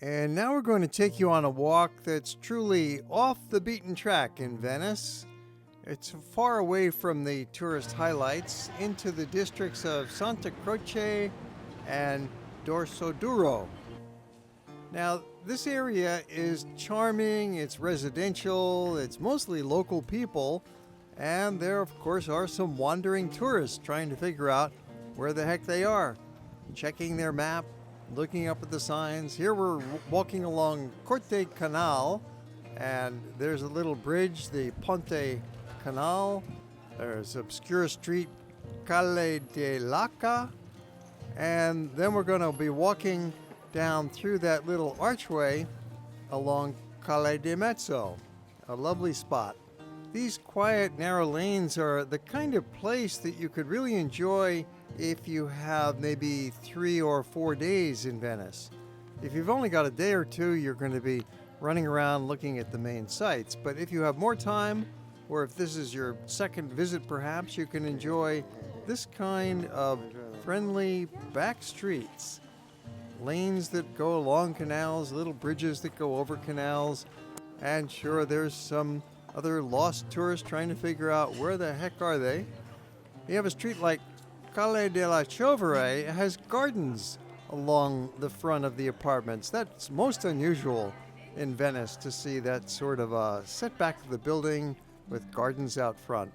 And now we're going to take you on a walk that's truly off the beaten track in Venice. It's far away from the tourist highlights into the districts of Santa Croce and Dorsa Duro. Now, this area is charming, it's residential, it's mostly local people, and there, of course, are some wandering tourists trying to figure out where the heck they are, checking their map, looking up at the signs. Here we're walking along Corte Canal, and there's a little bridge, the Ponte Canal. There's obscure street, Calle de Laca, and then we're going to be walking down through that little archway along Calle di Mezzo, a lovely spot. These quiet, narrow lanes are the kind of place that you could really enjoy if you have maybe 3 or 4 days in Venice. If you've only got a day or two, you're going to be running around looking at the main sites. But if you have more time, or if this is your second visit perhaps, you can enjoy this kind of friendly back streets. Lanes that go along canals, little bridges that go over canals, and sure, there's some other lost tourists trying to figure out where the heck are they. You have a street like Calle della Chovere. It has gardens along the front of the apartments. That's most unusual in Venice, to see that sort of a setback of the building with gardens out front.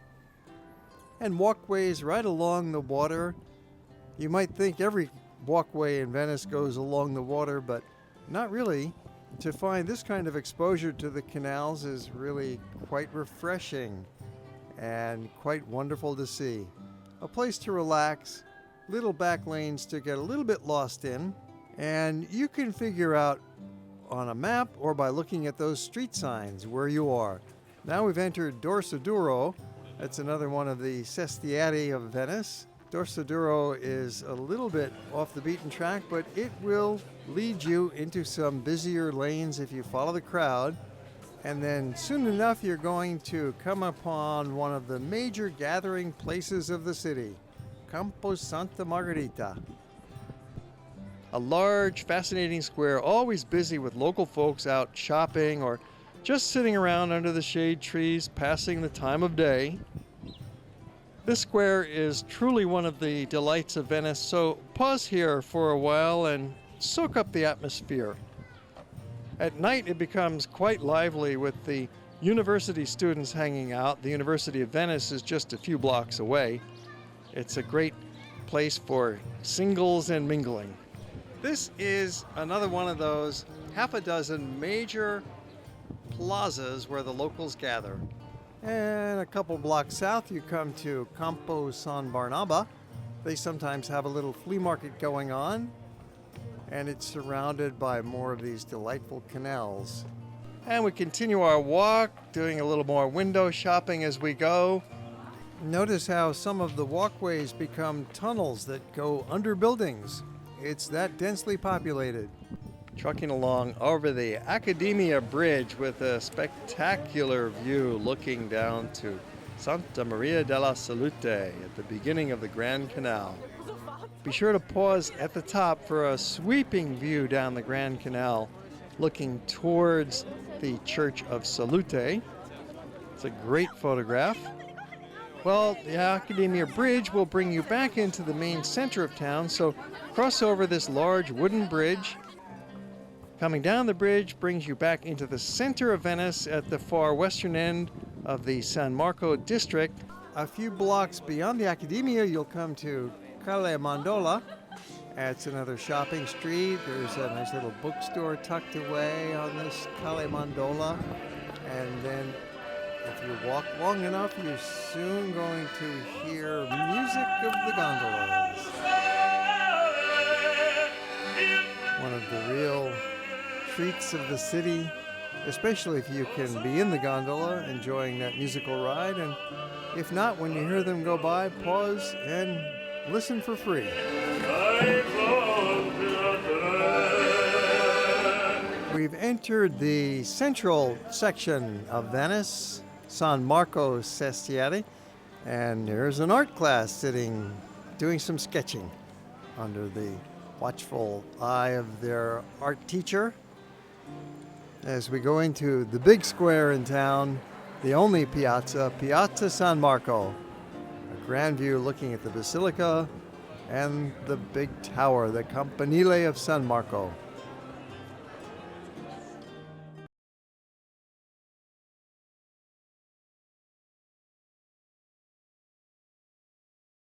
And walkways right along the water. You might think every walkway in Venice goes along the water, but not really. To find this kind of exposure to the canals is really quite refreshing and quite wonderful to see. A place to relax, little back lanes to get a little bit lost in, and you can figure out on a map or by looking at those street signs where you are. Now we've entered Dorsa Duro. That's another one of the sestieri of Venice. Dorsa Duro is a little bit off the beaten track, but it will lead you into some busier lanes if you follow the crowd. And then soon enough, you're going to come upon one of the major gathering places of the city, Campo Santa Margherita. A large, fascinating square, always busy with local folks out shopping or just sitting around under the shade trees, passing the time of day. This square is truly one of the delights of Venice, so pause here for a while and soak up the atmosphere. At night, it becomes quite lively with the university students hanging out. The University of Venice is just a few blocks away. It's a great place for singles and mingling. This is another one of those half a dozen major plazas where the locals gather. And a couple blocks south, you come to Campo San Barnaba. They sometimes have a little flea market going on, and it's surrounded by more of these delightful canals. And we continue our walk, doing a little more window shopping as we go. Notice how some of the walkways become tunnels that go under buildings. It's that densely populated. Trucking along over the Accademia Bridge with a spectacular view looking down to Santa Maria Della Salute at the beginning of the Grand Canal. Be sure to pause at the top for a sweeping view down the Grand Canal looking towards the Church of Salute. It's a great photograph. Well, the Accademia Bridge will bring you back into the main center of town, so cross over this large wooden bridge. Coming down the bridge brings you back into the center of Venice at the far western end of the San Marco district. A few blocks beyond the Accademia, you'll come to Calle Amendola. It's another shopping street. There's a nice little bookstore tucked away on this Calle Amendola. And then if you walk long enough, you're soon going to hear music of the gondolas. One of the real treats of the city, especially if you can be in the gondola enjoying that musical ride, and if not, when you hear them go by, pause and listen for free. We've entered the central section of Venice, San Marco Sestieri, and there's an art class sitting, doing some sketching under the watchful eye of their art teacher. as we go into the big square in town, the only piazza, Piazza San Marco. A grand view looking at the Basilica and the big tower, the Campanile of San Marco.